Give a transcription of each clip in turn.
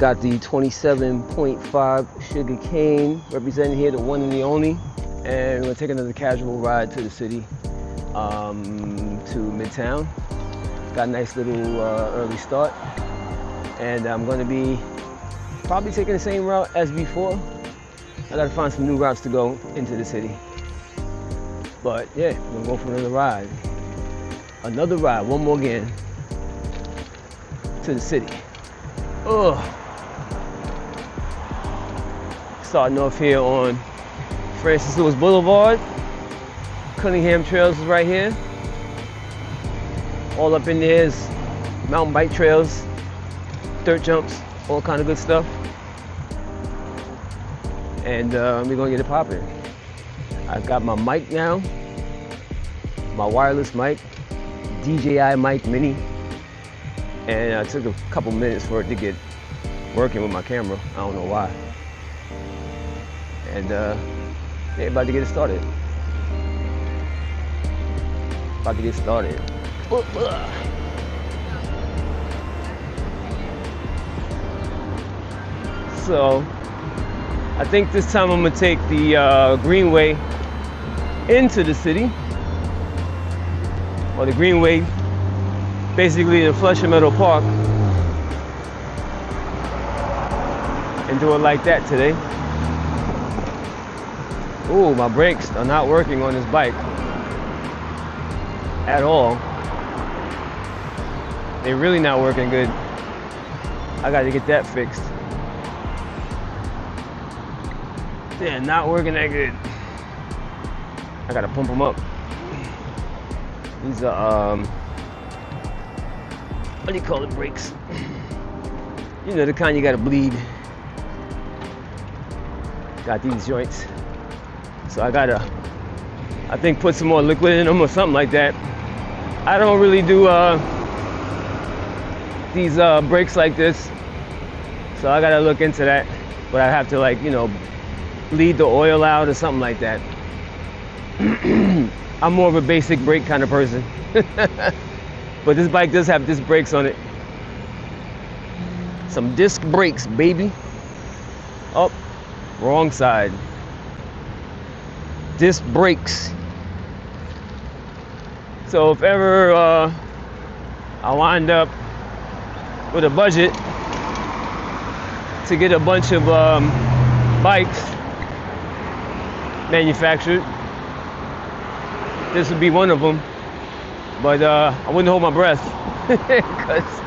Got the 27.5 sugar cane representing here, the one and the only. And we're gonna take another casual ride to the city, to Midtown. Got a nice little early start. And I'm gonna be probably taking the same route as before. I gotta find some new routes to go into the city. But yeah, we're gonna go for another ride. Another ride, one more again, to the city. Ugh. Starting off here on Francis Lewis Boulevard. Cunningham Trails is right here. All up in there is mountain bike trails, dirt jumps, all kind of good stuff. And we're gonna get it popping. I've got my mic now, my wireless mic, DJI mic mini, and it took a couple minutes for it to get working with my camera. I don't know why. And yeah, about to get it started. About to get started. So I think this time I'm gonna take the Greenway into the city, or the Greenway, basically the Flushing Meadow Park, and do it like that today. Ooh, my brakes are not working on this bike at all. They're really not working good. I got to get that fixed. They're not working that good. I got to pump them up. These are, what do you call it, brakes? You know, the kind you got to bleed. Got these joints. So I gotta, I think, put some more liquid in them or something like that. I don't really do these brakes like this, so I gotta look into that. But I have to, like, you know, bleed the oil out or something like that. I'm more of a basic brake kind of person. But this bike does have disc brakes on it. Some disc brakes, baby. Oh, wrong side. Disc brakes. So if ever I wind up with a budget to get a bunch of bikes manufactured, this would be one of them. But I wouldn't hold my breath because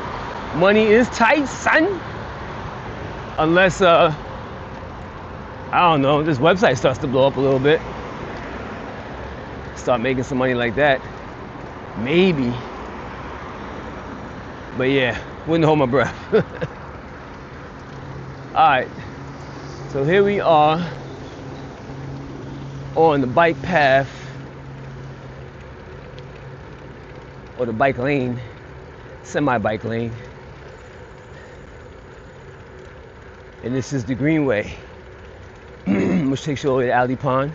money is tight, son. Unless I don't know, this website starts to blow up a little bit. Start making some money like that, maybe. But yeah, wouldn't hold my breath. All right, so here we are on the bike path, or the bike lane, semi-bike lane. And this is the Greenway, which takes you all the way to Alley Pond,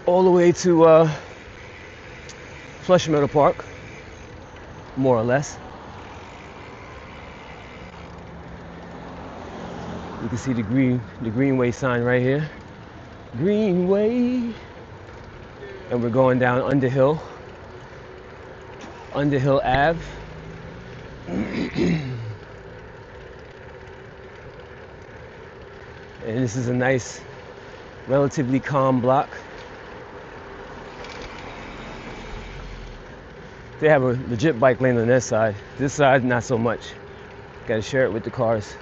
all the way to Flushing Meadow Park, more or less. You can see the Greenway sign right here. Greenway. And we're going down Underhill Ave. And this is a nice, relatively calm block. They have a legit bike lane on that side. This side, not so much. Gotta share it with the cars.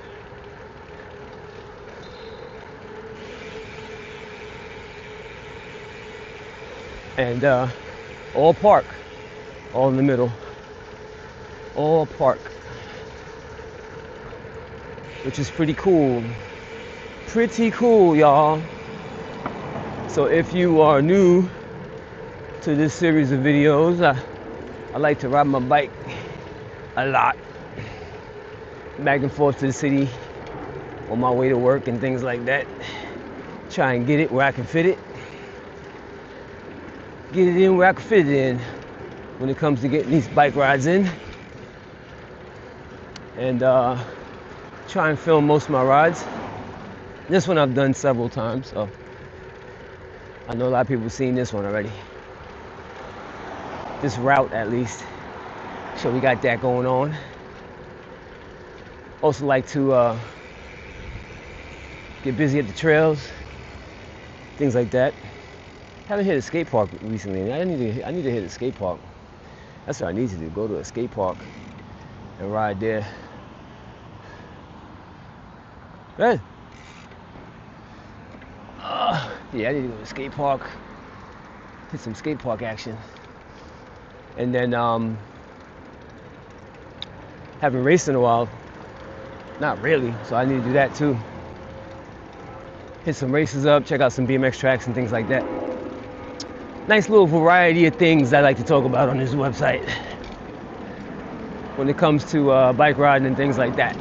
And all park, all in the middle. All park. Which is pretty cool. Pretty cool, y'all. So if you are new to this series of videos, I like to ride my bike a lot, back and forth to the city on my way to work and things like that. Try and get it where I can fit it. Get it in where I can fit it in when it comes to getting these bike rides in. And try and film most of my rides. This one I've done several times, so I know a lot of people have seen this one already. This route, at least. So we got that going on. Also like to get busy at the trails, things like that. Haven't hit a skate park recently. I need to hit a skate park. That's what I need to do. Go to a skate park and ride there. Good. Yeah, I need to go to a skate park. Hit some skate park action. And then haven't raced in a while. Not really, so I need to do that too. Hit some races up, check out some BMX tracks and things like that. Nice little variety of things I like to talk about on this website when it comes to bike riding and things like that.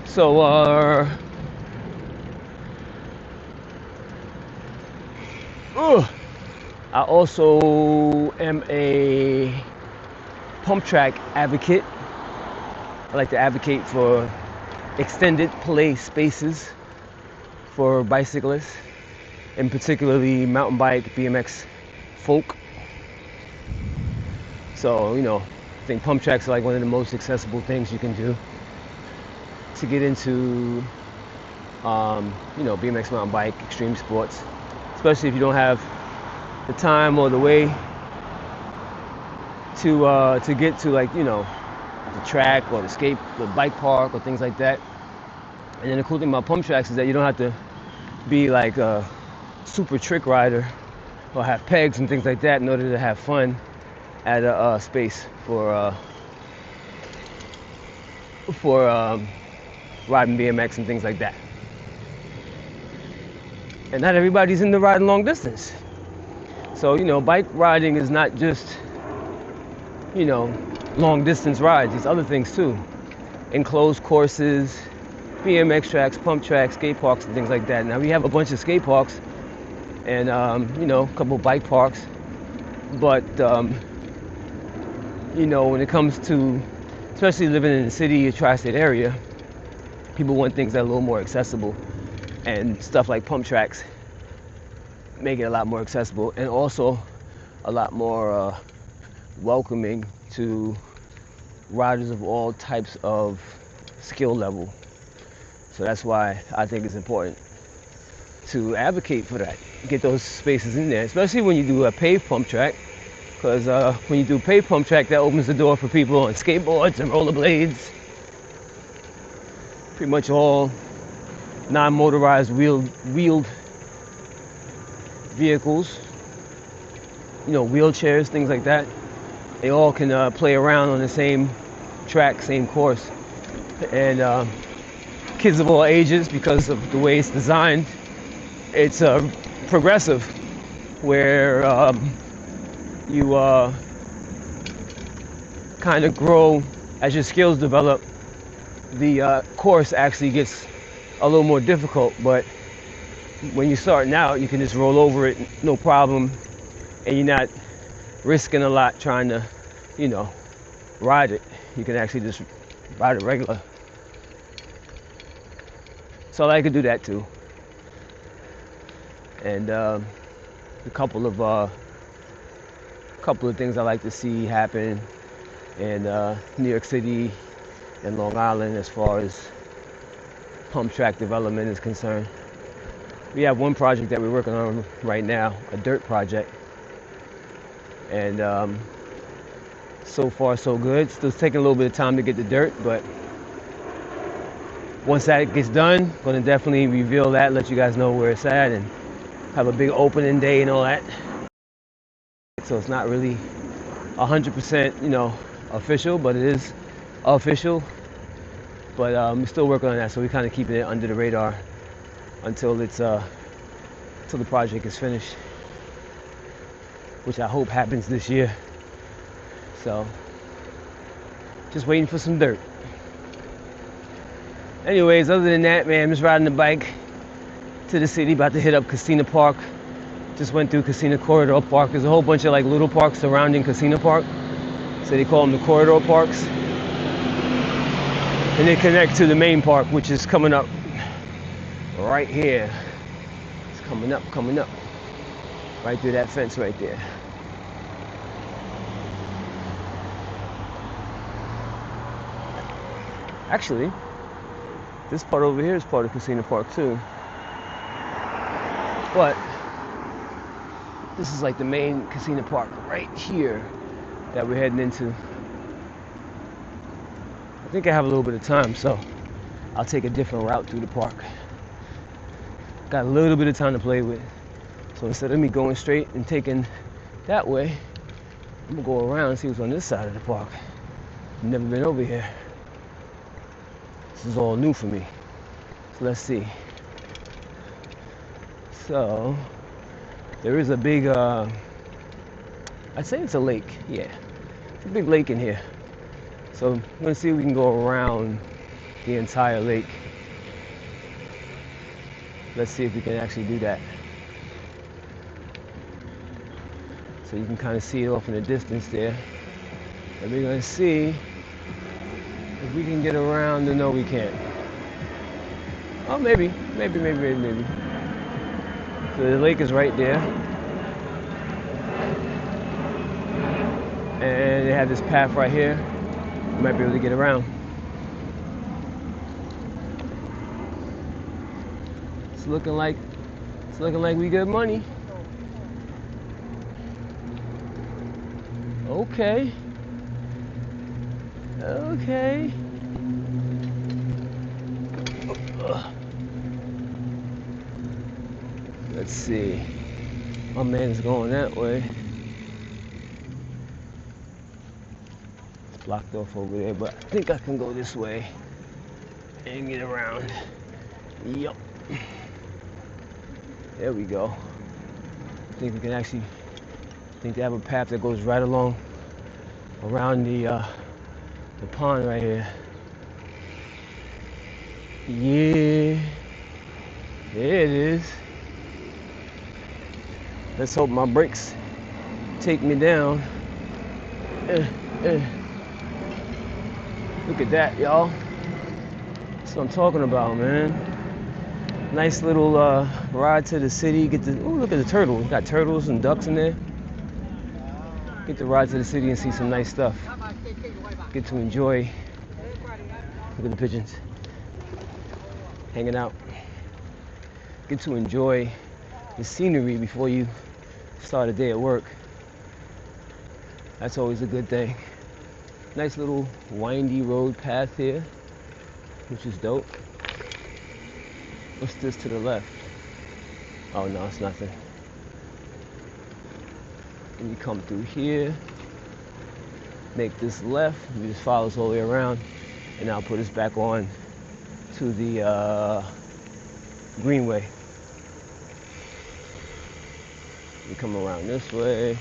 So I also am a pump track advocate. I like to advocate for extended play spaces for bicyclists, and particularly mountain bike, BMX folk. So, you know, I think pump tracks are like one of the most accessible things you can do to get into, you know, BMX mountain bike, extreme sports, especially if you don't have the time or the way to get to, like, you know, the track or the bike park or things like that. And then the cool thing about pump tracks is that you don't have to be like a super trick rider or have pegs and things like that in order to have fun at a space for riding BMX and things like that. And not everybody's into riding long distance. So, you know, bike riding is not just, you know, long distance rides. There's other things too. Enclosed courses, BMX tracks, pump tracks, skate parks and things like that. Now we have a bunch of skate parks and, you know, a couple bike parks. But, you know, when it comes to, especially living in the city or tri-state area, people want things that are a little more accessible. And stuff like pump tracks make it a lot more accessible and also a lot more welcoming to riders of all types of skill level. So that's why I think it's important to advocate for that. Get those spaces in there, especially when you do a paved pump track, because when you do a paved pump track, that opens the door for people on skateboards and rollerblades. Pretty much all non-motorized wheeled vehicles, you know, wheelchairs, things like that. They all can play around on the same track, same course. And kids of all ages, because of the way it's designed, it's progressive, where you kind of grow as your skills develop. The course actually gets a little more difficult, but when you're starting out, you can just roll over it, no problem, and you're not risking a lot trying to, you know, ride it. You can actually just ride it regular. So I like to do that too. And a couple of things I like to see happen in New York City and Long Island as far as pump track development is concerned. We have one project that we're working on right now, a dirt project. And so far so good. Still taking a little bit of time to get the dirt, but once that gets done, I'm going to definitely reveal that, let you guys know where it's at, and have a big opening day and all that. So it's not really 100%, you know, official, but it is official. But we're still working on that, so we're kind of keeping it under the radar until it's until the project is finished, which I hope happens this year. So just waiting for some dirt. Anyways, other than that, man, I'm just riding the bike to the city, about to hit up Kissena Park. Just went through Kissena Corridor Park. There's a whole bunch of like little parks surrounding Kissena Park. So they call them the corridor parks. And they connect to the main park, which is coming up right here. It's coming up. Right through that fence right there. Actually, this part over here is part of Kissena Park too. But this is like the main Kissena Park right here that we're heading into. I think I have a little bit of time, so I'll take a different route through the park. Got a little bit of time to play with. So instead of me going straight and taking that way, I'm gonna go around and see what's on this side of the park. Never been over here. This is all new for me. So let's see. So there is a big, I'd say it's a lake. Yeah, it's a big lake in here. So I'm gonna see if we can go around the entire lake. Let's see if we can actually do that. So you can kind of see it off in the distance there. And we're gonna see if we can get around. No, we can't. Oh, maybe. So the lake is right there. And they have this path right here. We might be able to get around. It's looking like we got money. Okay. Let's see. My man's going that way. It's blocked off over there, but I think I can go this way and get around. Yup. There we go. I think we can actually, they have a path that goes right along around the pond right here. Yeah, there it is. Let's hope my brakes take me down. Look at that, y'all. That's what I'm talking about, man. Nice little ride to the city. Get the, oh, look at the turtles. Got turtles and ducks in there. Get to ride to the city and see some nice stuff. Get to enjoy. Look at the pigeons hanging out. Get to enjoy the scenery before you start a day at work. That's always a good thing. Nice little windy road path here, which is dope. What's this to the left? Oh no, it's nothing. And you come through here, make this left, you just follow us all the way around, and I'll put us back on to the Greenway. You come around this way.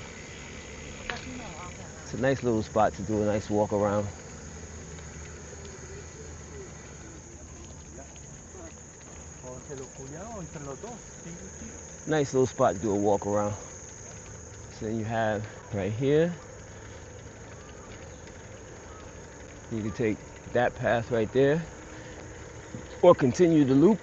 It's a nice little spot to do a nice walk around. Nice little spot to do a walk around. So then you have right here, you can take that path right there or continue the loop.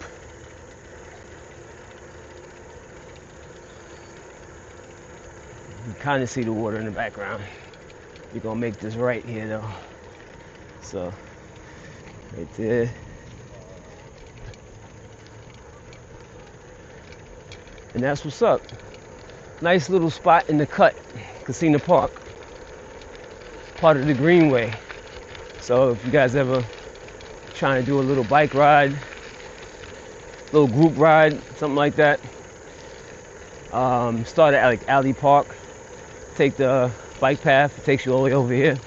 You kind of see the water in the background. You're gonna make this right here though. So right there. And that's what's up. Nice little spot in the cut, Kissena Park. Part of the Greenway. So if you guys ever trying to do a little bike ride, little group ride, something like that, start at like Alley Park, take the bike path, it takes you all the way over here.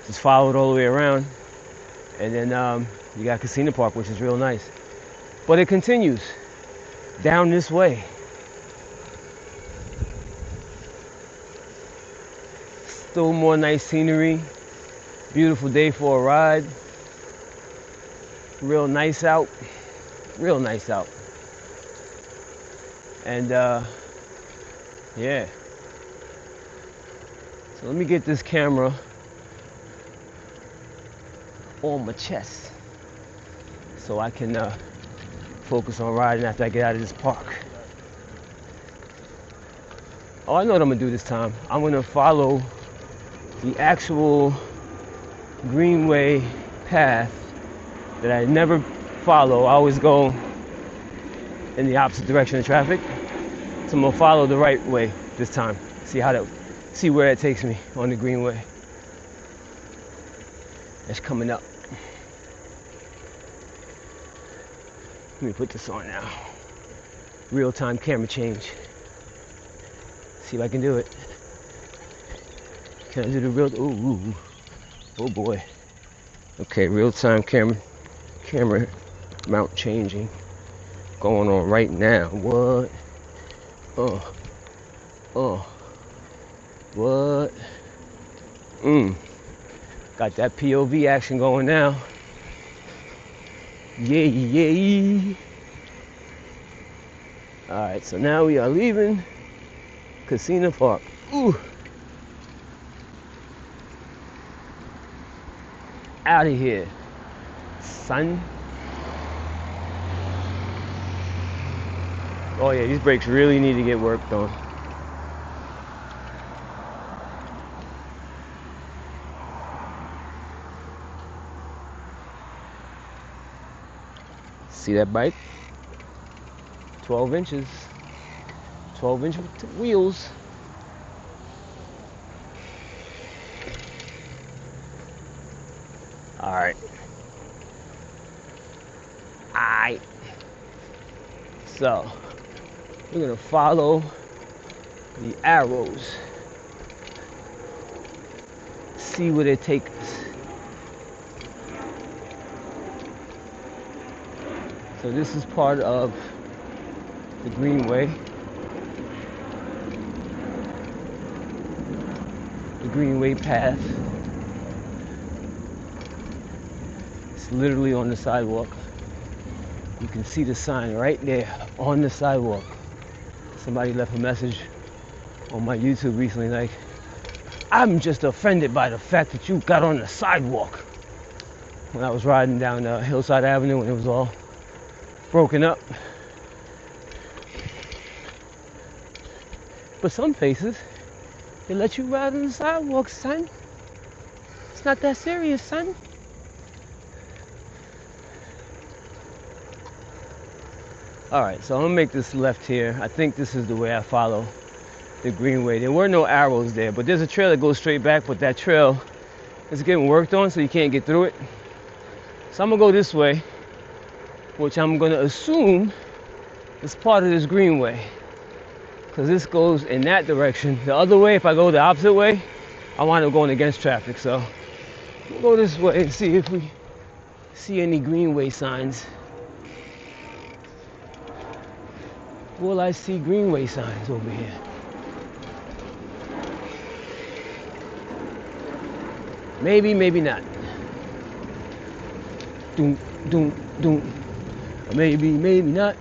Just follow it all the way around. And then you got Kissena Park, which is real nice. But it continues down this way. Still more nice scenery. Beautiful day for a ride. Real nice out. Real nice out. And yeah. So let me get this camera on my chest so I can focus on riding after I get out of this park. Oh, I know what I'm gonna do this time. I'm gonna follow the actual Greenway path that I never follow. I always go in the opposite direction of traffic. So I'm gonna follow the right way this time. See where it takes me on the Greenway. That's coming up. Let me put this on now. Real-time camera change. See if I can do it. Can I do the real? Ooh. Oh boy. Okay, real-time camera mount changing going on right now. What? What? Got that POV action going now. Yay. Alright, so now we are leaving Kissena Park. Ooh. Out of here, son. Oh yeah, these brakes really need to get worked on. See that bike? 12 inches. 12-inch wheels. Alright. So, we're gonna follow the arrows. See where they take us. So this is part of the Greenway. The Greenway path. It's literally on the sidewalk. You can see the sign right there on the sidewalk. Somebody left a message on my YouTube recently like, I'm just offended by the fact that you got on the sidewalk. When I was riding down Hillside Avenue and it was all broken up. But some places, they let you ride on the sidewalk, son. It's not that serious, son. Alright, so I'm gonna make this left here. I think this is the way I follow the Greenway. There were no arrows there, but there's a trail that goes straight back, but that trail is getting worked on, so you can't get through it. So I'm gonna go this way, which I'm gonna assume is part of this Greenway, because this goes in that direction. The other way, if I go the opposite way, I wind up going against traffic. So we'll go this way and see if we see any Greenway signs. Will I see Greenway signs over here? Maybe, maybe not. Doom, doom, doom. Maybe, maybe not.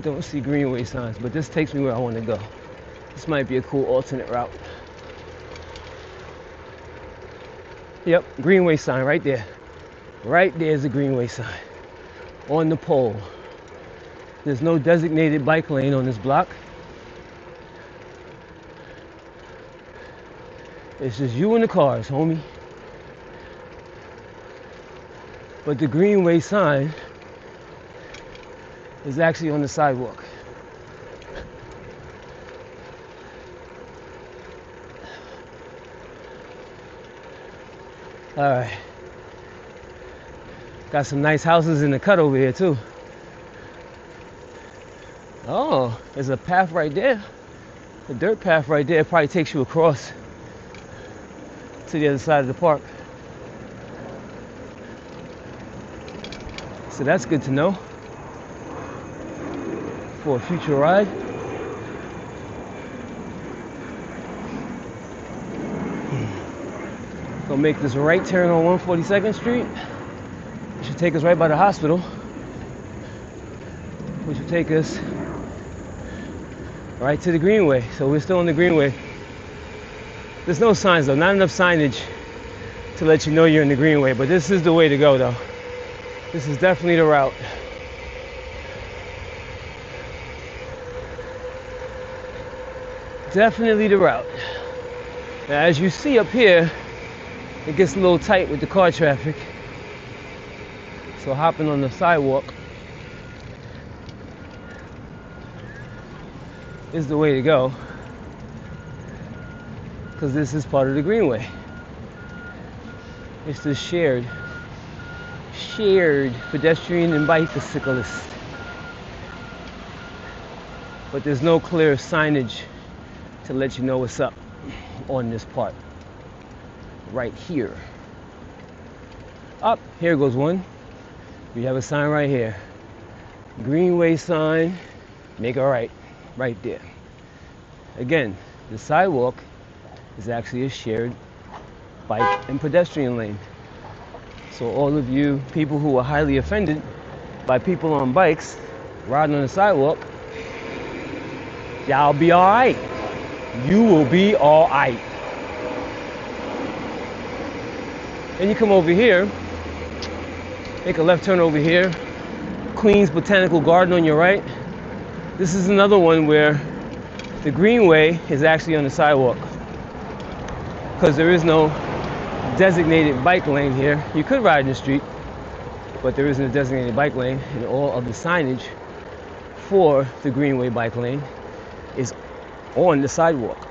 Don't see Greenway signs, but this takes me where I want to go. This might be a cool alternate route. Yep, Greenway sign right there. Right there's a Greenway sign on the pole. There's no designated bike lane on this block. It's just you and the cars, homie. But the Greenway sign is actually on the sidewalk. All right. Got some nice houses in the cut over here too. Oh, there's a path right there. The dirt path right there probably takes you across to the other side of the park. So that's good to know for a future ride. Gonna make this right turn on 142nd Street. It should take us right by the hospital, which will take us right to the Greenway. So we're still on the Greenway. There's no signs though, not enough signage to let you know you're in the Greenway, but this is the way to go though. This is definitely the route. Definitely the route. Now, as you see up here, it gets a little tight with the car traffic. So hopping on the sidewalk is the way to go, because this is part of the Greenway. It's the shared pedestrian and bicyclist. But there's no clear signage to let you know what's up on this part. Right here. Up, here goes one. We have a sign right here. Greenway sign, make a right, right there. Again, the sidewalk is actually a shared bike and pedestrian lane. So all of you people who are highly offended by people on bikes riding on the sidewalk, y'all be all right. You will be all right. And you come over here, make a left turn over here, Queens Botanical Garden on your right. This is another one where the Greenway is actually on the sidewalk, because there is no designated bike lane here. You could ride in the street, but there isn't a designated bike lane, and all of the signage for the Greenway bike lane is on the sidewalk.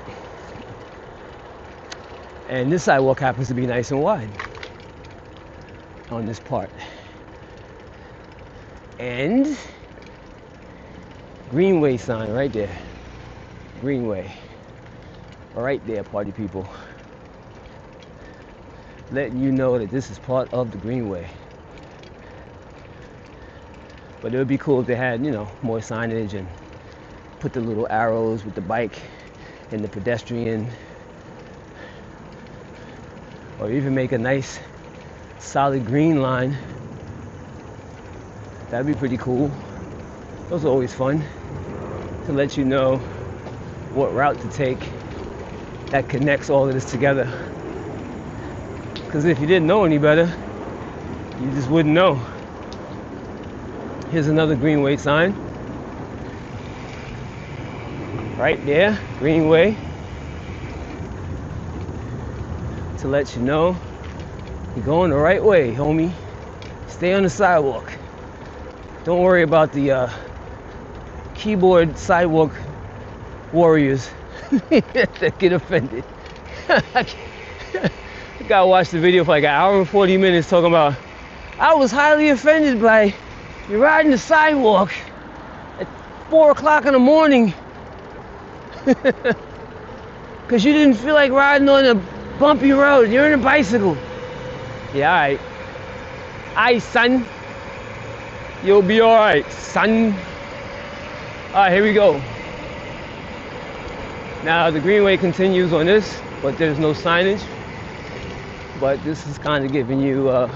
And this sidewalk happens to be nice and wide on this part. And Greenway sign right there. Greenway. Right there, party people. Letting you know that this is part of the Greenway. But it would be cool if they had, you know, more signage and put the little arrows with the bike and the pedestrian, or even make a nice solid green line. That'd be pretty cool. Those are always fun to let you know what route to take that connects all of this together. Because if you didn't know any better, you just wouldn't know. Here's another Greenway sign. Right there, Greenway. To let you know you're going the right way, homie. Stay on the sidewalk. Don't worry about the keyboard sidewalk warriors that get offended. I gotta watch the video for like an hour and 40 minutes talking about, I was highly offended by you riding the sidewalk at 4 o'clock in the morning because you didn't feel like riding on a bumpy road. You're in a bicycle. Yeah, alright. Alright, son. You'll be alright, son. Alright, here we go. Now the Greenway continues on this, but there's no signage. But this is kind of giving you a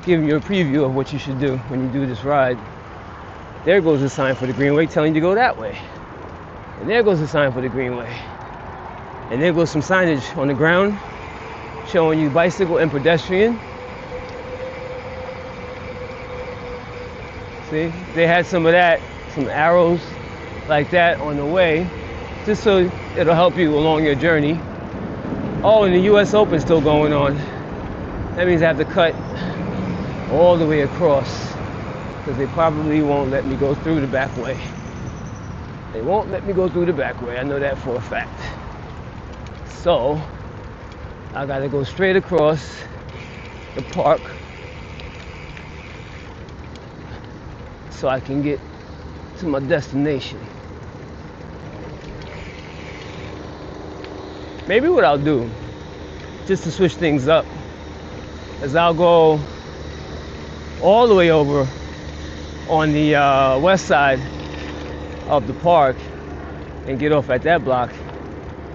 preview of what you should do when you do this ride. There goes the sign for the Greenway telling you to go that way. And there goes the sign for the Greenway. And there goes some signage on the ground showing you bicycle and pedestrian. See, they had some of that, some arrows like that on the way, just so it'll help you along your journey. Oh, and the US Open still going on. That means I have to cut all the way across, because they probably won't let me go through the back way. They won't let me go through the back way, I know that for a fact. So, I gotta go straight across the park so I can get to my destination. Maybe what I'll do, just to switch things up, is I'll go all the way over on the west side of the park and get off at that block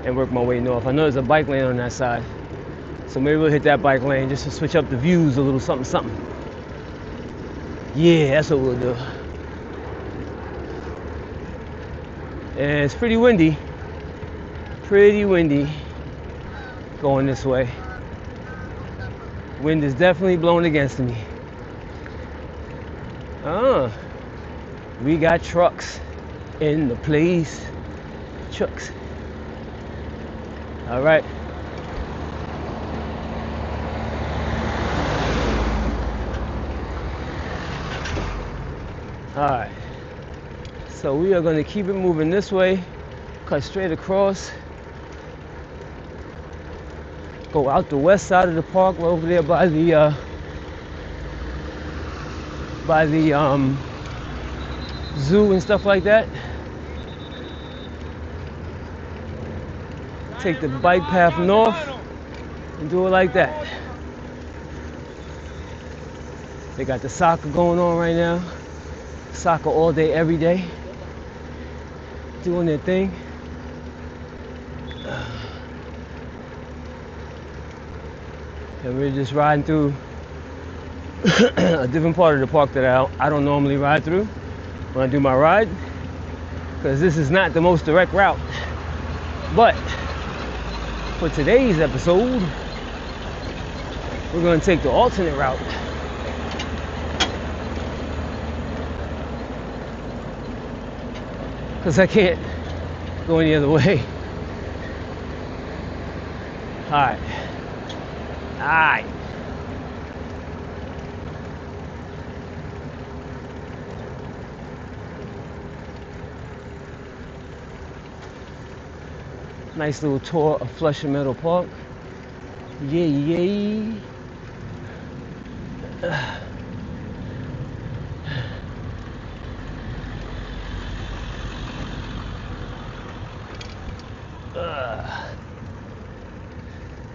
and work my way north. I know there's a bike lane on that side, so maybe we'll hit that bike lane just to switch up the views a little, something. Yeah, that's what we'll do. And it's pretty windy. Pretty windy going this way. Wind is definitely blowing against me. We got trucks in the place. Trucks. All right. All right. So we are going to keep it moving this way. Cut straight across. Go out the west side of the park, over there by the zoo and stuff like that. Take the bike path north and do it like that. They got the soccer going on right now. Soccer all day, every day. Doing their thing. And we're just riding through a different part of the park that I don't normally ride through when I do my ride, because this is not the most direct route. But for today's episode, we're going to take the alternate route. Because I can't go any other way. Alright. Alright. Nice little tour of Flushing Meadow Park. Yay, yay.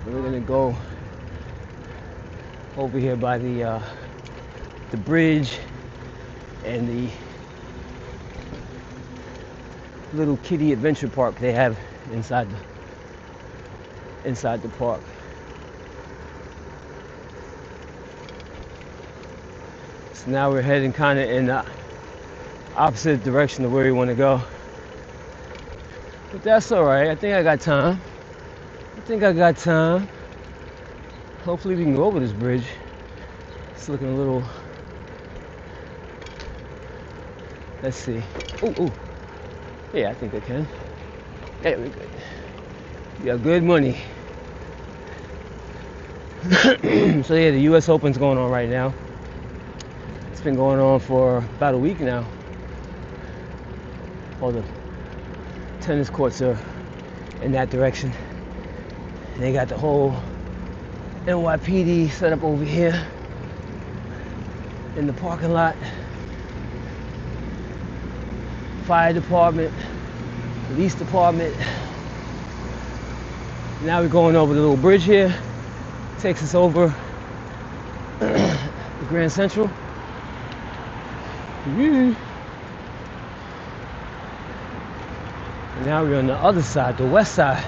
We're gonna go over here by the bridge and the little kiddie adventure park they have inside the park. So now we're heading kind of in the opposite direction of where we want to go. But that's all right. I think I got time. Hopefully we can go over this bridge. It's looking a little... Let's see. Ooh. Yeah, I think I can. Yeah, we're good. We got good money. So yeah, the US Open's going on right now. It's been going on for about a week now. All the tennis courts are in that direction. And they got the whole NYPD set up over here in the parking lot. Fire department, police department. Now we're going over the little bridge here. Takes us over the Grand Central. And now we're on the other side, the west side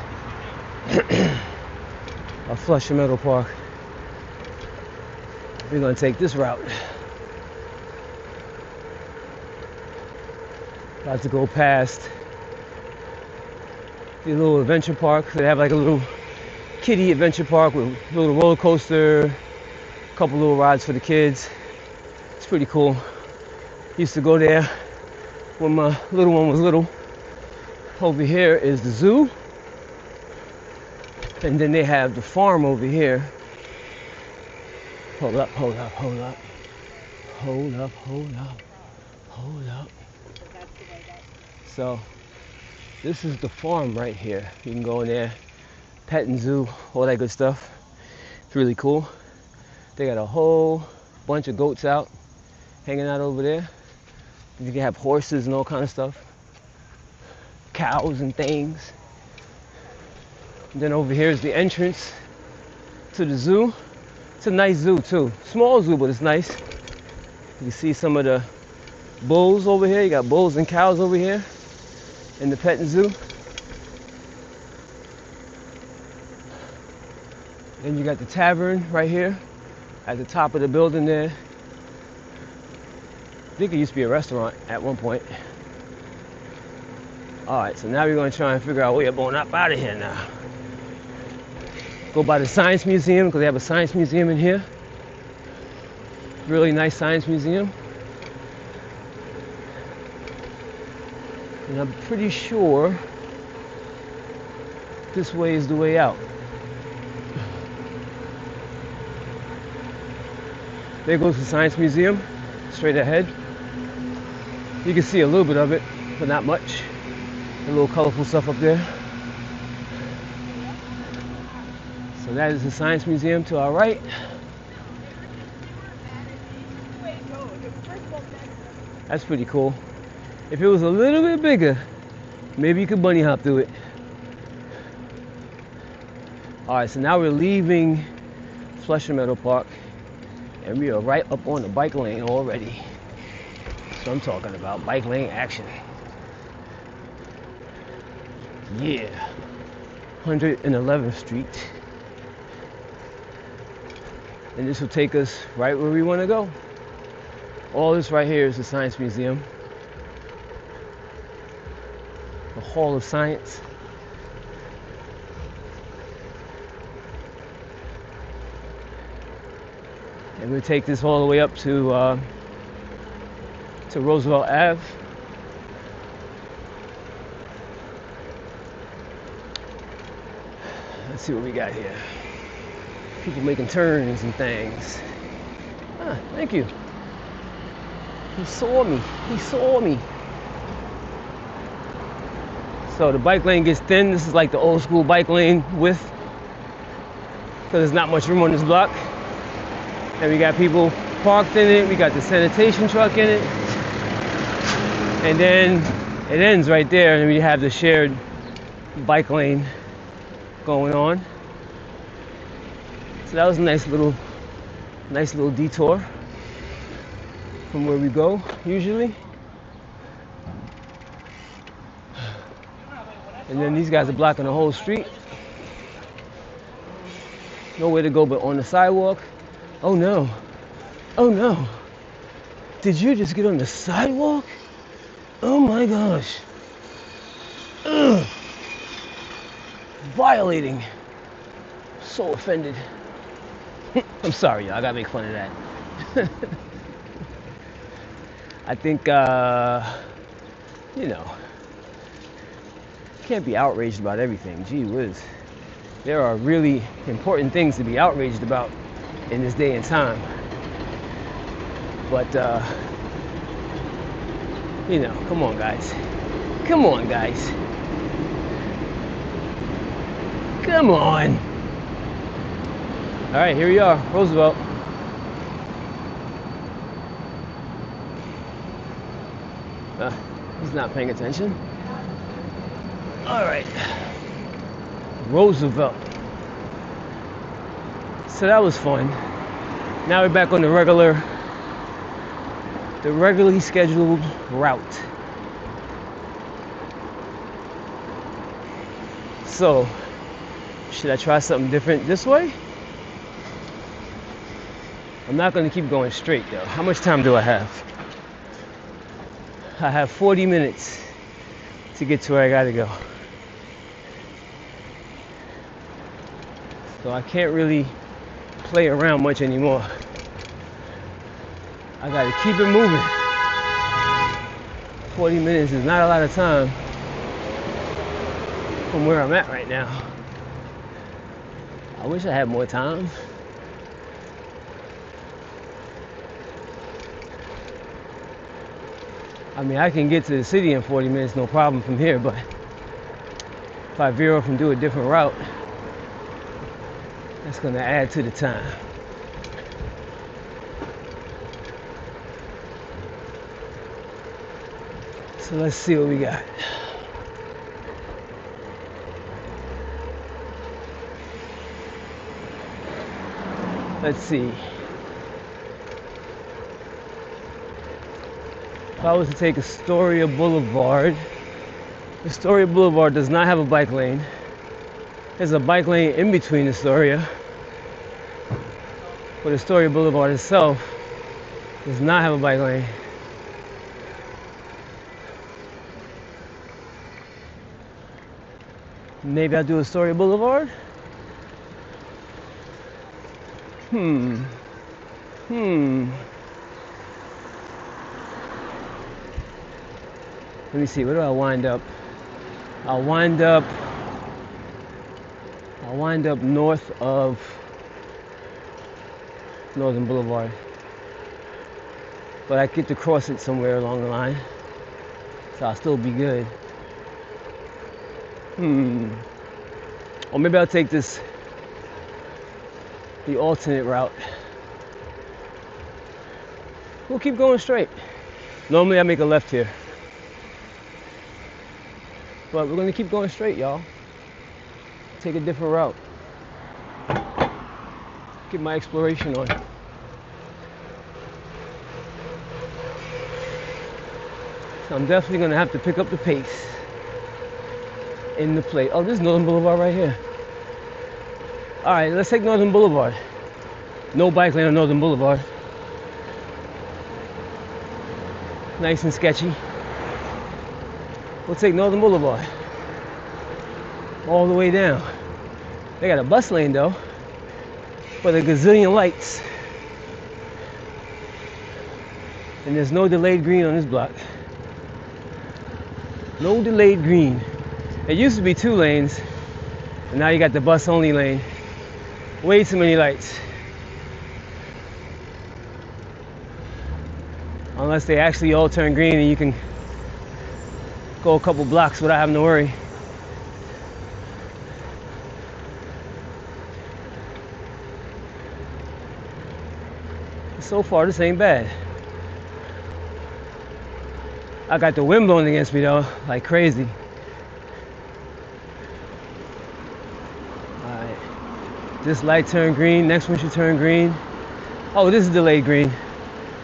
of Flushing Meadow Park. We're gonna take this route. About to go past the little adventure park. They have like a little kiddie adventure park with a little roller coaster, a couple little rides for the kids. It's pretty cool. Used to go there when my little one was little. Over here is the zoo. And then they have the farm over here. Hold up. So this is the farm right here. You can go in there, pet and zoo, all that good stuff. It's really cool. They got a whole bunch of goats out, hanging out over there. You can have horses and all kind of stuff. Cows and things. And then over here is the entrance to the zoo. It's a nice zoo too. Small zoo, but it's nice. You can see some of the bulls over here. You got bulls and cows over here in the petting zoo. Then you got the tavern right here at the top of the building there. I think it used to be a restaurant at one point. All right, so now we're gonna try and figure out a way up on up out of here now. Go by the Science Museum, because they have a science museum in here. Really nice science museum. And I'm pretty sure this way is the way out. There goes the Science Museum, straight ahead. You can see a little bit of it, but not much. A little colorful stuff up there. So that is the Science Museum to our right. That's pretty cool. If it was a little bit bigger, maybe you could bunny hop through it. All right, so now we're leaving Flushing Meadow Park, and we are right up on the bike lane already. So I'm talking about bike lane action. Yeah, 111th Street. And this will take us right where we want to go. All this right here is the Science Museum. The Hall of Science. And we'll take this all the way up to Roosevelt Ave. Let's see what we got here. People making turns and things. Ah, thank you. He saw me. He saw me. So the bike lane gets thin. This is like the old school bike lane width, because there's not much room on this block. And we got people parked in it. We got the sanitation truck in it. And then it ends right there, and we have the shared bike lane going on. So that was a nice little detour from where we go usually. And then these guys are blocking the whole street. Nowhere to go but on the sidewalk. Oh no. Oh no. Did you just get on the sidewalk? Oh my gosh. Ugh. Violating. So offended. I'm sorry, y'all. I gotta make fun of that. I think, you know, can't be outraged about everything. Gee whiz. There are really important things to be outraged about in this day and time. But, you know, come on, guys. Come on, guys. Come on. All right, here we are, Roosevelt. He's not paying attention. All right, Roosevelt. So that was fun. Now we're back on the regularly scheduled route. So, should I try something different this way? I'm not going to keep going straight though. How much time do I have? I have 40 minutes to get to where I gotta go. So I can't really play around much anymore. I gotta keep it moving. 40 minutes is not a lot of time from where I'm at right now. I wish I had more time. I mean, I can get to the city in 40 minutes, no problem from here, but if I veer off and do a different route, that's gonna add to the time. So let's see what we got. Let's see. If I was to take Astoria Boulevard, Astoria Boulevard does not have a bike lane. There's a bike lane in between Astoria, but Astoria Boulevard itself does not have a bike lane. Maybe I'll do Astoria Boulevard. Let me see, where do I wind up? I'll wind up north of Northern Boulevard. But I get to cross it somewhere along the line. So I'll still be good. Or maybe I'll take the alternate route. We'll keep going straight. Normally I make a left here. But we're gonna keep going straight, y'all. Take a different route. Get my exploration on. So I'm definitely gonna have to pick up the pace in the plate. Oh, this is Northern Boulevard right here. All right, let's take Northern Boulevard. No bike lane on Northern Boulevard. Nice and sketchy. We'll take Northern Boulevard all the way down. They got a bus lane though, with a gazillion lights. And there's no delayed green on this block. No delayed green. It used to be 2 lanes, and now you got the bus only lane. Way too many lights. Unless they actually all turn green and you can go a couple blocks without having to worry. So far, this ain't bad. I got the wind blowing against me though, like crazy. Alright. This light turned green, next one should turn green. Oh, this is delayed green.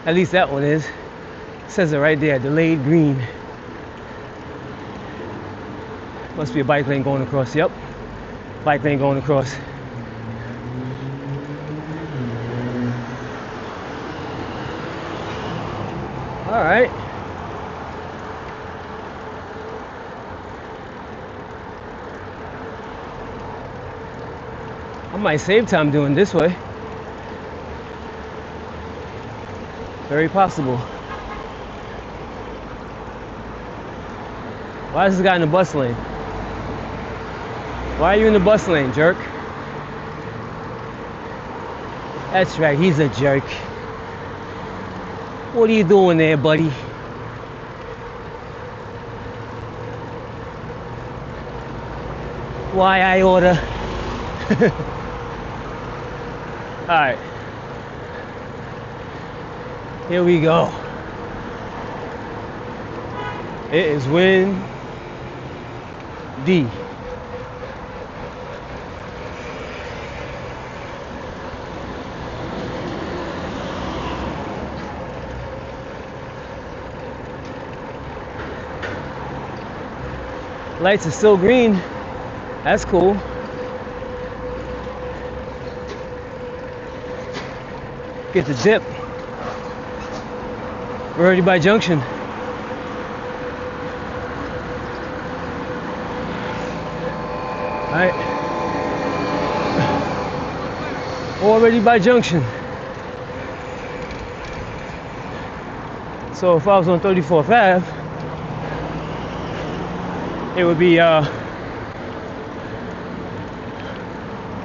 At least that one is. It says it right there, delayed green. Must be a bike lane going across. Yep, bike lane going across. All right. I might save time doing this way. Very possible. Why is this guy in the bus lane? Why are you in the bus lane, jerk? That's right, he's a jerk. What are you doing there, buddy? Why I order? Alright. Here we go. It is windy. Lights are still green. That's cool. Get the dip. We're already by Junction. Alright. Already by Junction. So if I was on 34th Ave, it would be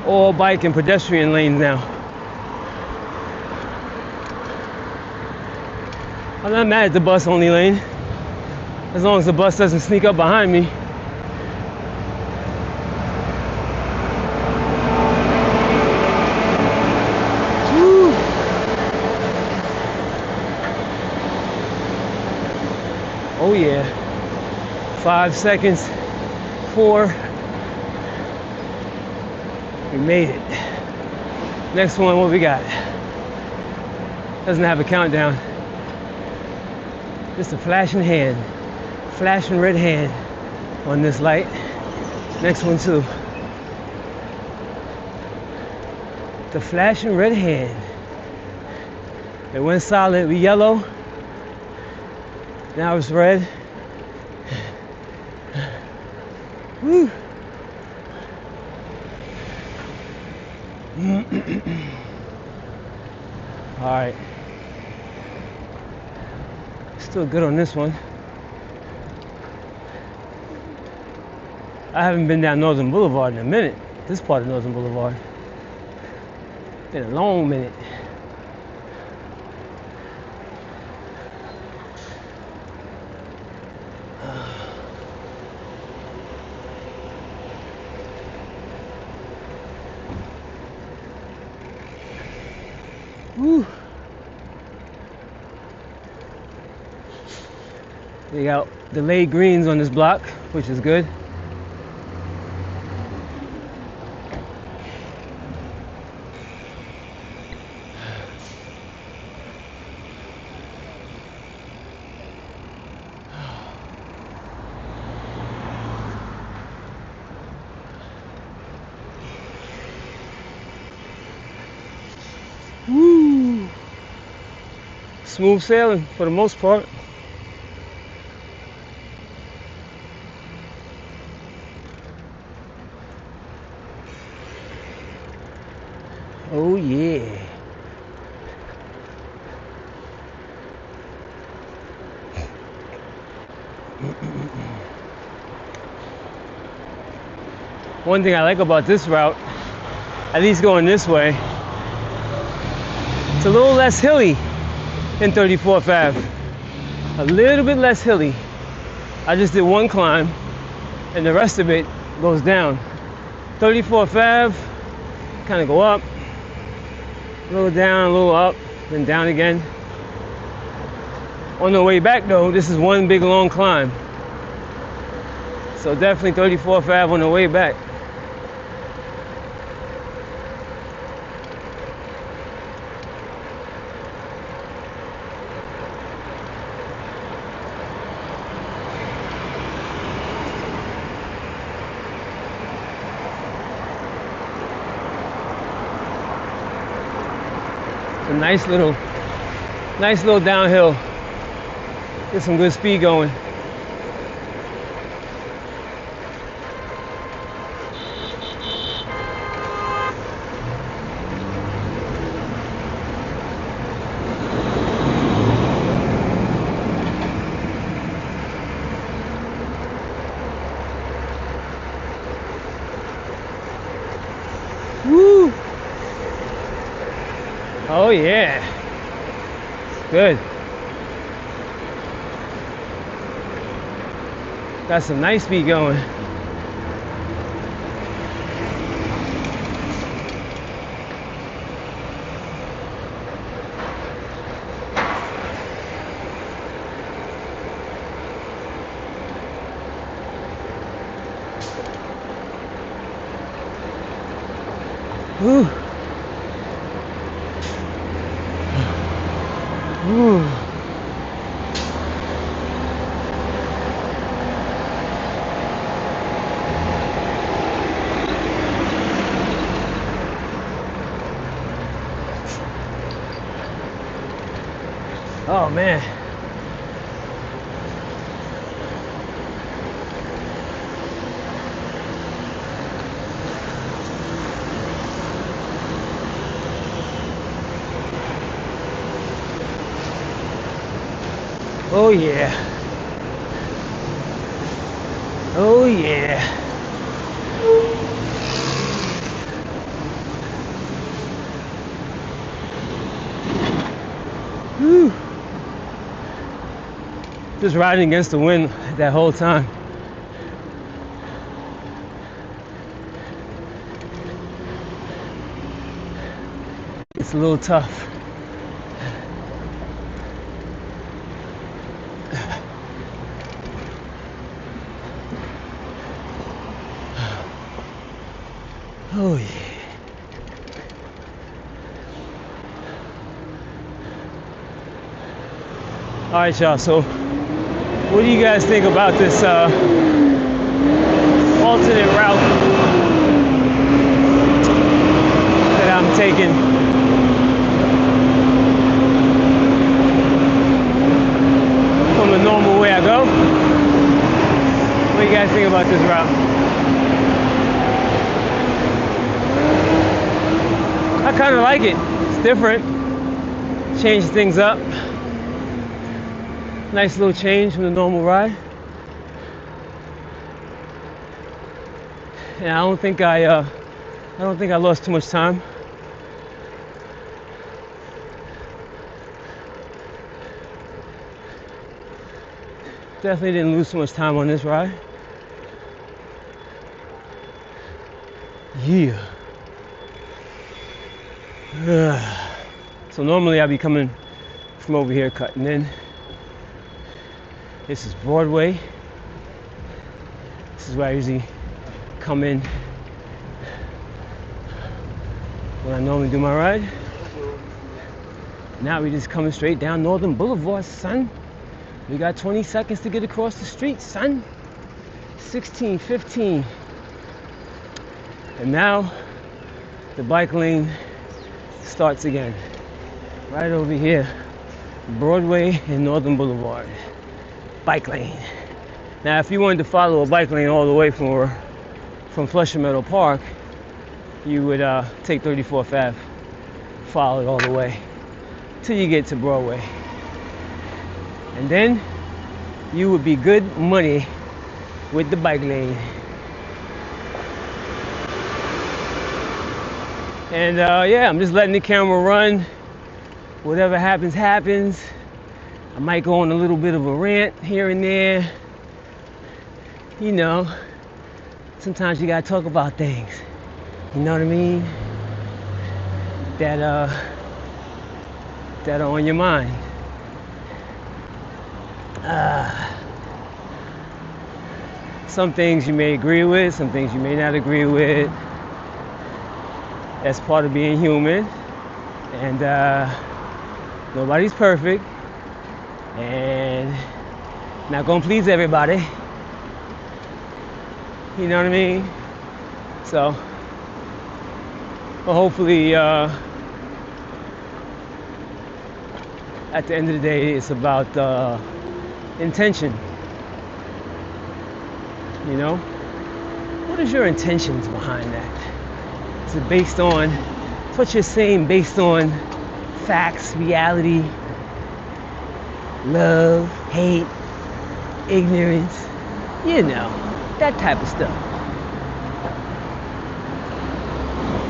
all bike and pedestrian lanes now. I'm not mad at the bus only lane, as long as the bus doesn't sneak up behind me. Woo. Oh yeah. 5 seconds. 4. We made it. Next one, what we got? Doesn't have a countdown. Just a flashing hand. Flashing red hand on this light. Next one too. The flashing red hand. It went solid. We yellow. Now it's red. Woo. All right. Still good on this one. I haven't been down Northern Boulevard in a minute. This part of Northern Boulevard. Been a long minute. Woo. We got delayed greens on this block, which is good. Woo. Smooth sailing for the most part. Oh yeah. One thing I like about this route, at least going this way, it's a little less hilly than 34th Ave. A little bit less hilly. I just did one climb and the rest of it goes down. 34th Ave, kind of go up, a little down, a little up, then down again. On the way back though, this is one big long climb. So definitely 34th Ave on the way back. It's a nice little downhill. Get some good speed going. Woo! Oh yeah, good. Got some nice speed going. Woo. Woo. Oh man. Oh yeah. Oh yeah. Whew. Just riding against the wind that whole time. It's a little tough. Oh yeah. All right, y'all, so what do you guys think about this alternate route that I'm taking? From the normal way I go? What do you guys think about this route? kind of like it. It's different. Changes things up. Nice little change from the normal ride. And I don't think I lost too much time. Definitely didn't lose too much time on this ride. Yeah. So normally I'd be coming from over here, cutting in. This is Broadway. This is where I usually come in when I normally do my ride. Now we just coming straight down Northern Boulevard, son. We got 20 seconds to get across the street, son. 16, 15. And now the bike lane starts again. Right over here, Broadway and Northern Boulevard. Bike lane. Now if you wanted to follow a bike lane all the way from Flushing Meadow Park, you would take 34th Ave, follow it all the way till you get to Broadway. And then you would be good money with the bike lane. And yeah, I'm just letting the camera run. Whatever happens, happens. I might go on a little bit of a rant here and there. You know, sometimes you gotta talk about things. You know what I mean? That are on your mind. Some things you may agree with, some things you may not agree with. That's part of being human. And nobody's perfect. And not gonna please everybody. You know what I mean? So, but hopefully, at the end of the day, it's about intention. You know? What is your intentions behind that? Is it based on what you're saying, based on facts, reality, love, hate, ignorance, you know, that type of stuff.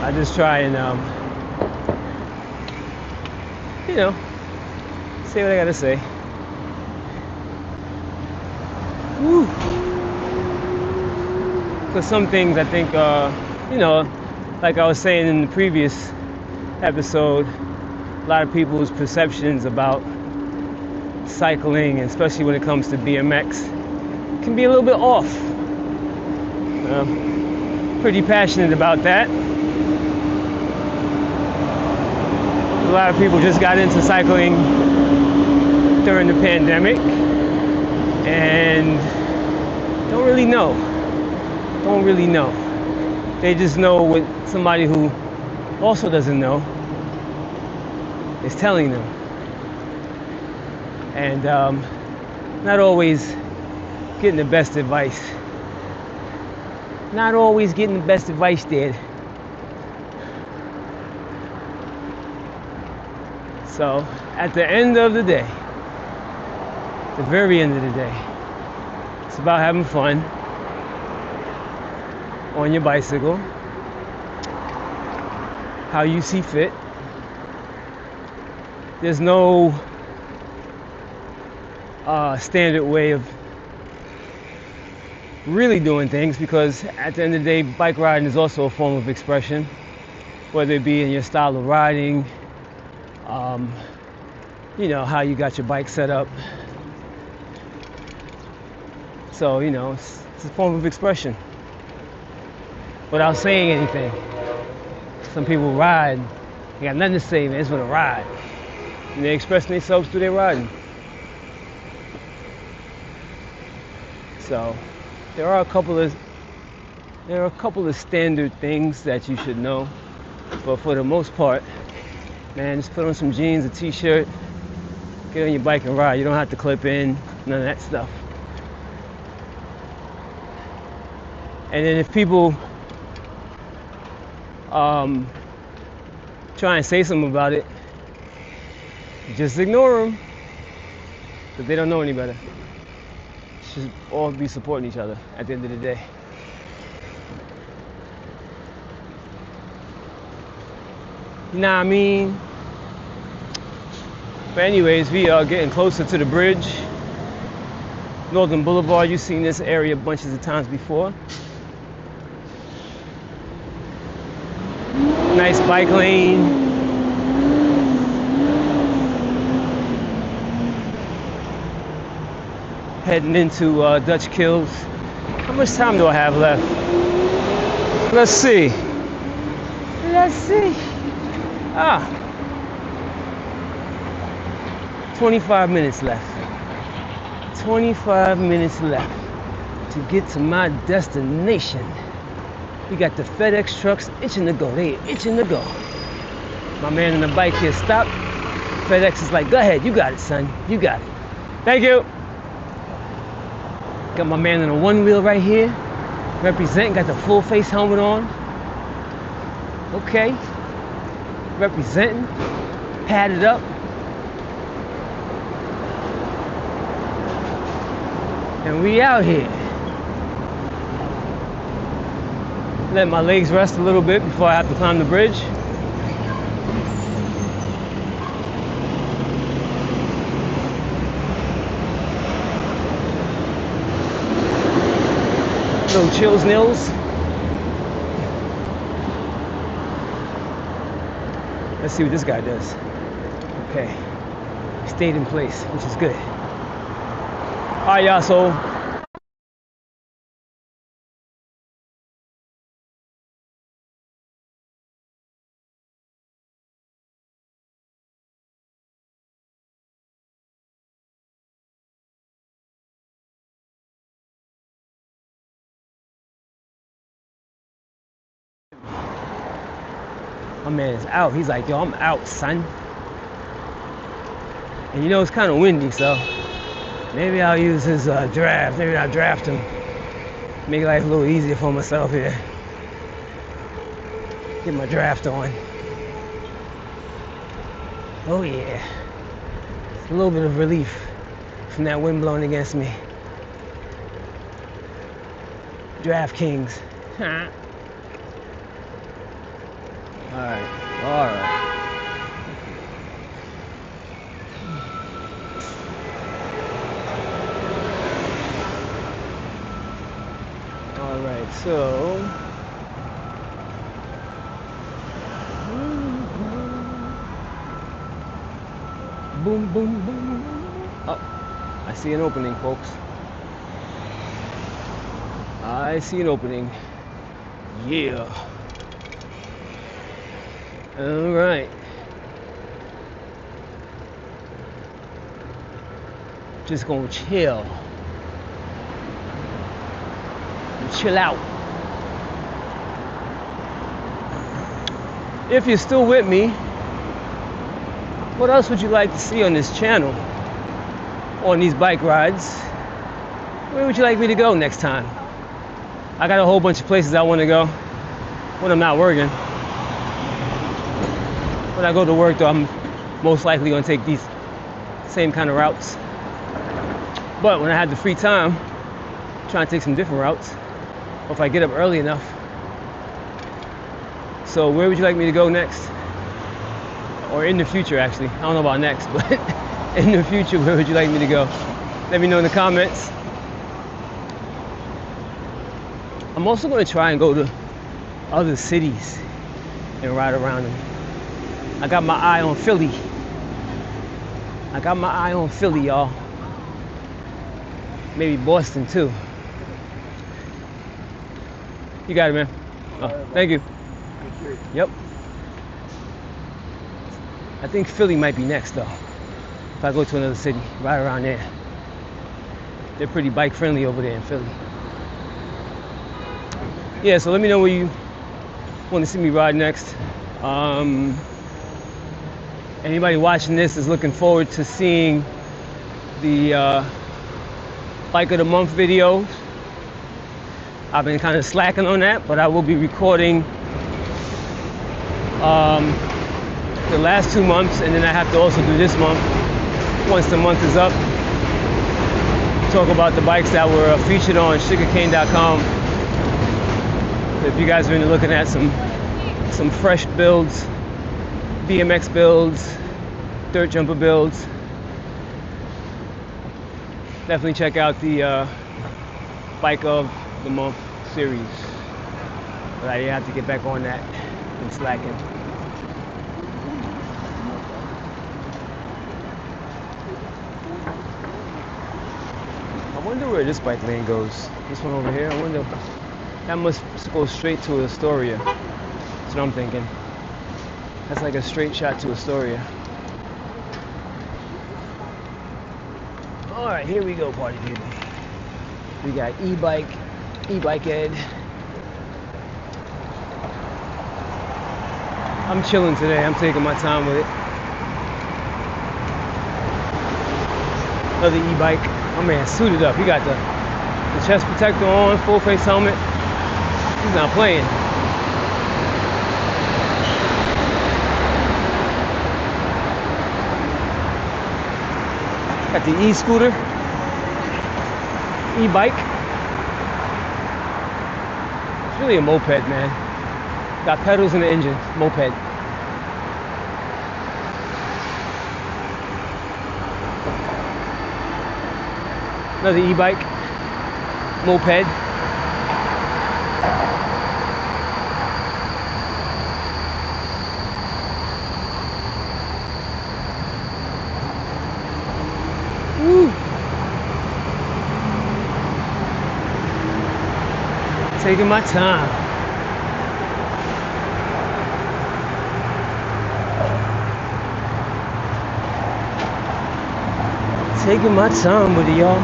I just try and, you know, say what I gotta say. Woo. Because some things I think, you know, like I was saying in the previous episode, a lot of people's perceptions about cycling, especially when it comes to BMX, can be a little bit off. Pretty passionate about that. A lot of people just got into cycling during the pandemic and don't really know. They just know what somebody who also doesn't know is telling them. And not always getting the best advice. Not always getting the best advice, Dad. So, at the end of the day, the very end of the day, it's about having fun on your bicycle, how you see fit. There's no standard way of really doing things, because at the end of the day, bike riding is also a form of expression, whether it be in your style of riding, you know, how you got your bike set up. So, you know, it's a form of expression without saying anything. Some people ride, they got nothing to say, man, they just want to ride. And they're expressing themselves through their riding. So, there are a couple of standard things that you should know, but for the most part, man, just put on some jeans, a t-shirt, get on your bike and ride. You don't have to clip in, none of that stuff. And then if people try and say something about it, just ignore them, because they don't know any better. Should all be supporting each other at the end of the day. You know what I mean? But anyways, we are getting closer to the bridge. Northern Boulevard, you've seen this area bunches of times before. Nice bike lane. Heading into Dutch Kills. How much time do I have left? Let's see. Let's see. 25 minutes left. 25 minutes left to get to my destination. We got the FedEx trucks itching to go. They itching to go. My man on the bike here stopped. FedEx is like, go ahead, you got it, son. You got it. Thank you. Got my man on the one wheel right here. Representing, got the full face helmet on. Okay. Representing. Padded up. And we out here. Let my legs rest a little bit before I have to climb the bridge. Little chills nils. Let's see what this guy does. Okay. Stayed in place, which is good. All right, y'all, so my man is out. He's like, yo, I'm out, son. And you know, it's kind of windy, so maybe I'll use his draft. Maybe I'll draft him. Make life a little easier for myself here. Get my draft on. Oh yeah. A little bit of relief from that wind blowing against me. DraftKings. Alright, alright. Alright, so boom, boom, boom. Oh, I see an opening, folks. I see an opening. Yeah. All right. Just gonna chill. Chill out. If you're still with me, what else would you like to see on this channel? On these bike rides? Where would you like me to go next time? I got a whole bunch of places I want to go when I'm not working. When I go to work, though, I'm most likely going to take these same kind of routes. But when I have the free time, I'm trying to take some different routes. Or if I get up early enough. So where would you like me to go next? Or in the future, actually. I don't know about next, but in the future, where would you like me to go? Let me know in the comments. I'm also going to try and go to other cities and ride around them. I got my eye on Philly. I got my eye on Philly, y'all. Maybe Boston, too. You got it, man. Oh, thank you. Yep. I think Philly might be next, though. If I go to another city, right around there. They're pretty bike friendly over there in Philly. Yeah, so let me know where you want to see me ride next. Anybody watching this is looking forward to seeing the Bike of the Month videos. I've been kind of slacking on that, but I will be recording the last 2 months, and then I have to also do this month once the month is up. Talk about the bikes that were featured on sugarcane.com. If you guys are into looking at some fresh builds, BMX builds, dirt jumper builds, definitely check out the Bike of the Month series. But I have to get back on that and slacking. I wonder where this bike lane goes. This one over here, I wonder. That must go straight to Astoria. That's what I'm thinking. That's like a straight shot to Astoria. All right, here we go, party people. We got e-bike ed. I'm chilling today. I'm taking my time with it. Another e-bike. My man suited up. He got the chest protector on, full face helmet. He's not playing. Got the e-scooter, e-bike. It's really a moped, man. Got pedals in the engine, moped. Another e-bike, moped. Woo. Taking my time. Taking my time with it, y'all.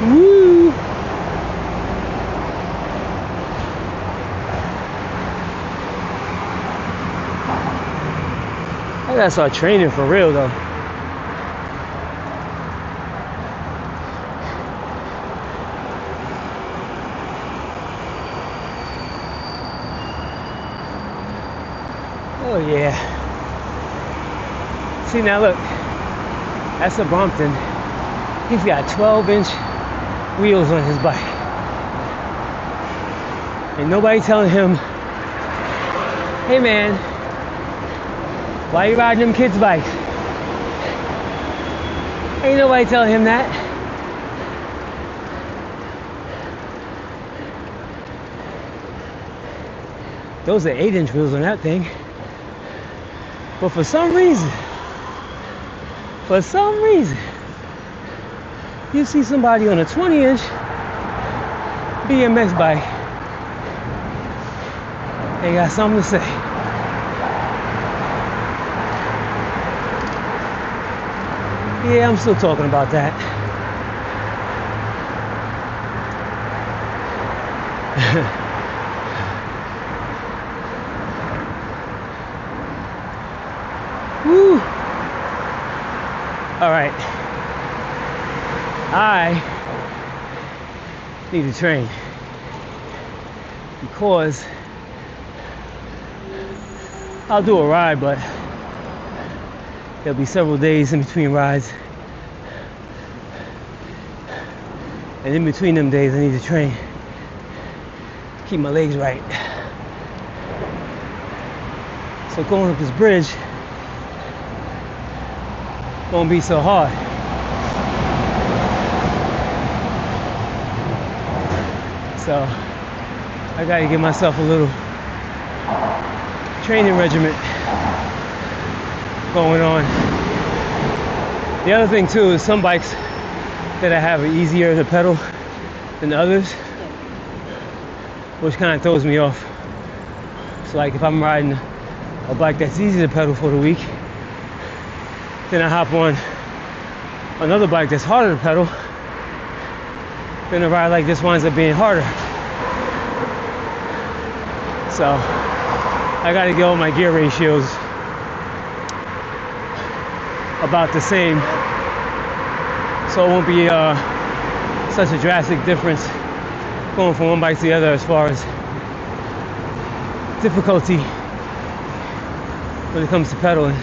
Woo! I gotta start training for real though. Oh yeah. See now look, that's a Brompton. He's got 12-inch wheels on his bike. And nobody telling him, hey man, why you riding them kids' bikes? Ain't nobody telling him that. Those are 8-inch wheels on that thing. But for some reason, you see somebody on a 20-inch BMX bike, they got something to say. Yeah, I'm still talking about that. Woo! All right. I need to train because I'll do a ride, but there'll be several days in between rides. And in between them days, I need to train. Keep my legs right. So going up this bridge won't be so hard. So I gotta give myself a little training regimen going on. The other thing too is some bikes that I have are easier to pedal than others, which kind of throws me off. So like if I'm riding a bike that's easy to pedal for the week, then I hop on another bike that's harder to pedal, then a ride like this winds up being harder. So I gotta get all my gear ratios about the same So it won't be such a drastic difference going from one bike to the other as far as difficulty when it comes to pedaling.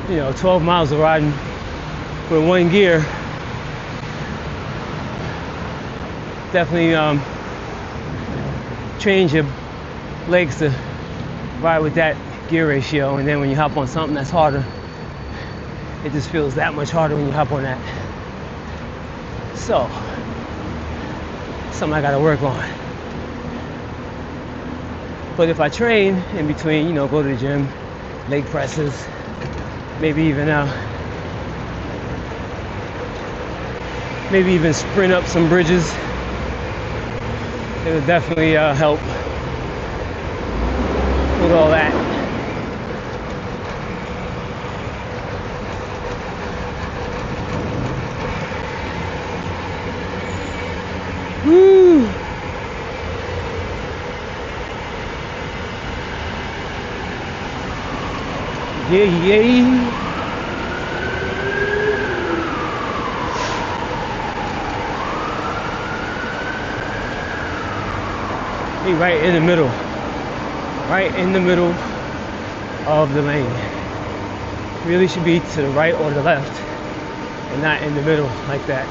You know, 12 miles of riding with one gear definitely trains your legs to ride with that gear ratio, and then when you hop on something that's harder, it just feels that much harder when you hop on that. So, something I gotta work on. But if I train in between, you know, go to the gym, leg presses, maybe even sprint up some bridges, it'll definitely help with all that. Woo! Yeah. Be right in the middle. Right in the middle of the lane. Really should be to the right or the left, and not in the middle like that.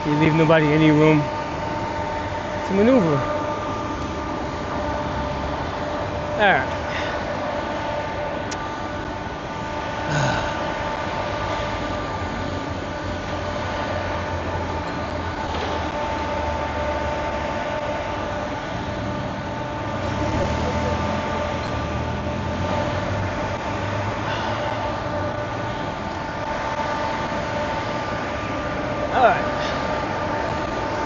You leave nobody any room to maneuver. Alright. Alright.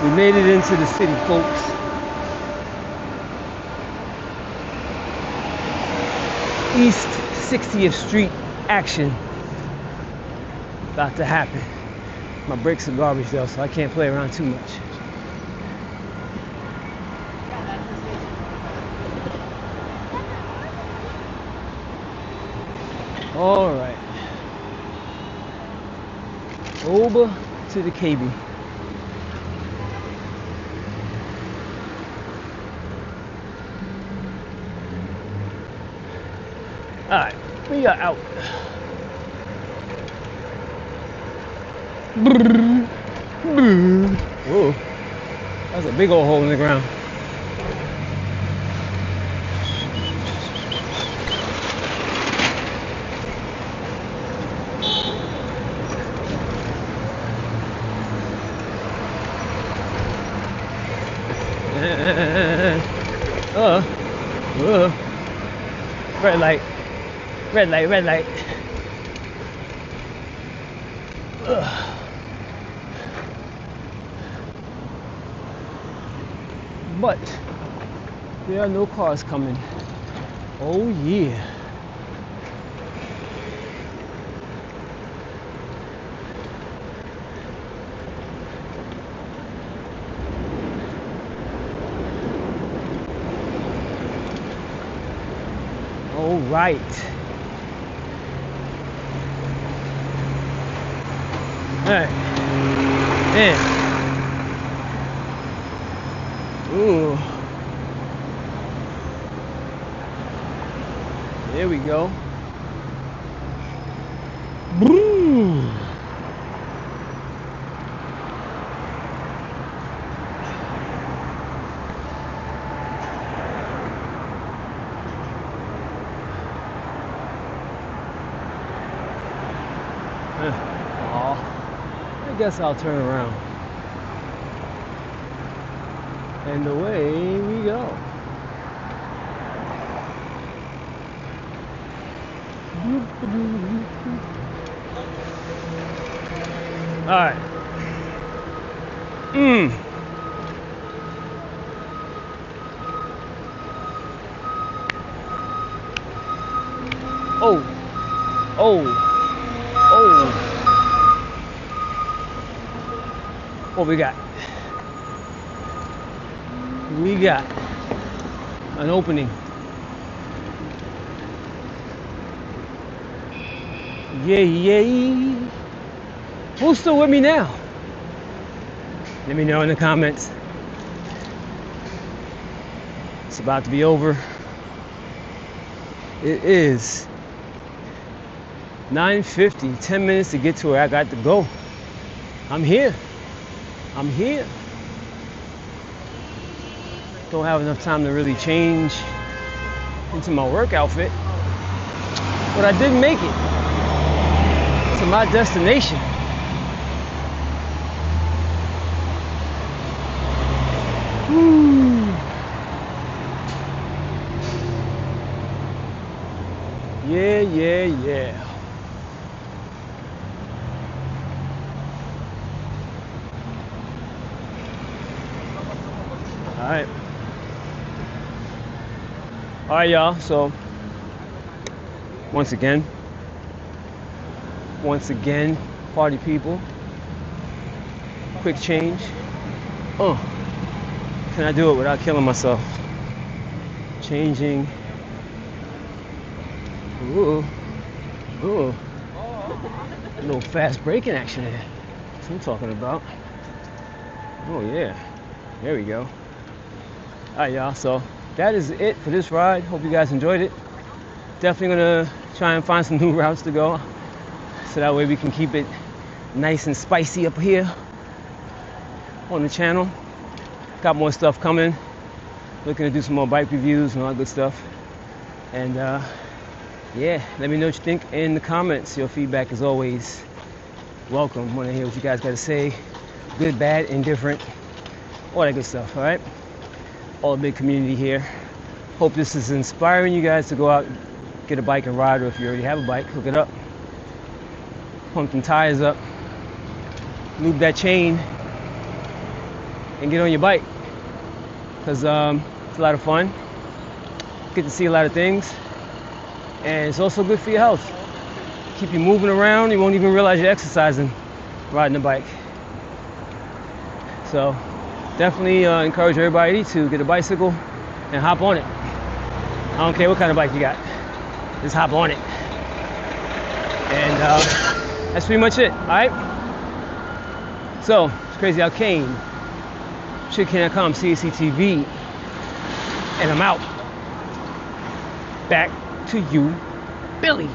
We made it into the city, folks. East 60th Street action about to happen. My brakes are garbage though, so I can't play around too much. All right. Over to the KB. All right, we are out. Whoa, that's a big old hole in the ground. Red light. Red light, red light. But there are no cars coming. Oh yeah. All right. Alright. Man. Ooh. There we go. Boom. I guess I'll turn around. And away we go. All right. What we got? We got an opening. Yay. Who's still with me now? Let me know in the comments. It's about to be over. It is 9:50, 10 minutes to get to where I got to go. I'm here. I'm here. Don't have enough time to really change into my work outfit, but I did make it to my destination. Woo. Yeah, yeah, yeah. All right, y'all. So once again, party people, quick change. Can I do it without killing myself? Changing. Ooh. A little fast braking action there. That's what I'm talking about. Oh yeah. There we go. All right, y'all. So that is it for this ride. Hope you guys enjoyed it. Definitely gonna try and find some new routes to go, so that way we can keep it nice and spicy up here on the channel. Got more stuff coming. Looking to do some more bike reviews and all that good stuff. And yeah, let me know what you think in the comments. Your feedback is always welcome. Want to hear what you guys got to say. Good, bad, indifferent, all that good stuff. All right. All big community here. Hope this is inspiring you guys to go out, get a bike and ride, or if you already have a bike, hook it up. Pump them tires up, lube that chain, and get on your bike. Because it's a lot of fun. Get to see a lot of things. And it's also good for your health. Keep you moving around. You won't even realize you're exercising riding a bike. So definitely encourage everybody to get a bicycle and hop on it. I don't care what kind of bike you got. Just hop on it. And that's pretty much it, all right? So, it's Crazy How Kane, Chick.com, CACTV, and I'm out. Back to you, Billy.